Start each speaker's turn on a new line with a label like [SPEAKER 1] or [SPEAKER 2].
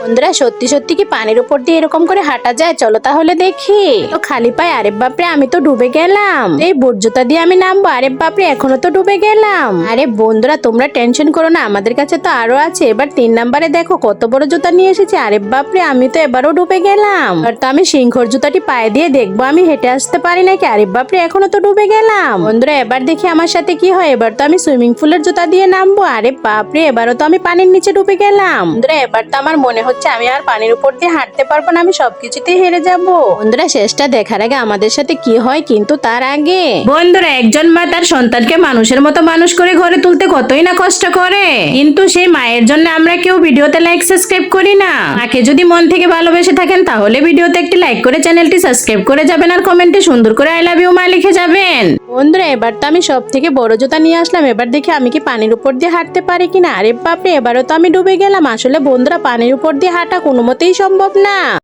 [SPEAKER 1] বন্ধুরা সত্যি সত্যি কি পানির উপর দিয়ে এরকম করে হাঁটা যায়? চলো তাহলে দেখি। তো খালি পায়ে, আরে বাপরে আমি তো ডুবে গেলাম। এই বুট জুতা দিয়ে আমি নামবো, আরে বাপরে এখনো তো ডুবে গেলাম। আরে বন্ধুরা তোমরা টেনশন করো না, আমাদের কাছে তো আরো আছে। এবার 3 নাম্বারে দেখো কত বড় জুতা নিয়ে এসেছি। আরে বাপরে আমি তো এবারও ডুবে গেলাম। আর তো আমি সিংহর জুতাটি পায়ে দিয়ে দেখবো আমি হেঁটে আসতে পারি নাকি। আরে বাপরে এখনো তো ডুবে গেলাম। বন্ধুরা এবার দেখি আমার সাথে কি হয়। এবার তো আমি সুইমিং পুলের জুতা দিয়ে নামবো। আরে বাপরে এবারও তো আমি পানির নিচে ডুবে গেলাম। বন্ধুরা এবার তো আমার মনে হচ্ছে আমি আর পানির উপর দিয়ে হাঁটতে পারবো না, আমি সবকিছুতেই হেরে যাব। বন্ধুরা শেষটা দেখার আগে আমাদের সাথে কি হয় কিন্তু তার আগে, বন্ধুরা একজন মা তার সন্তানকে মানুষের মতো মানুষ করে ঘরে তুলতে কতই না কষ্ট করে, কিন্তু সেই মায়ের জন্য আমরা কেউ ভিডিওতে লাইক সাবস্ক্রাইব করি না। মাকে যদি মন থেকে ভালোবেসে থাকেন তাহলে ভিডিওতে একটি লাইক করে চ্যানেলটি সাবস্ক্রাইব করে যাবেন আর কমেন্টে সুন্দর করে আই লাভ ইউ মা লিখে যাবেন। বন্ধুরা এবার তো আমি সব থেকে বড় জুতা নিয়ে আসলাম। এবার দেখি আমি কি পানির উপর দিয়ে হাঁটতে পারি কিনা। আরে বাপরে এবারও তো আমি ডুবে গেলাম। আসলে বন্ধুরা পানির উপর দিয়ে হাঁটা কোনো মতেই সম্ভব না।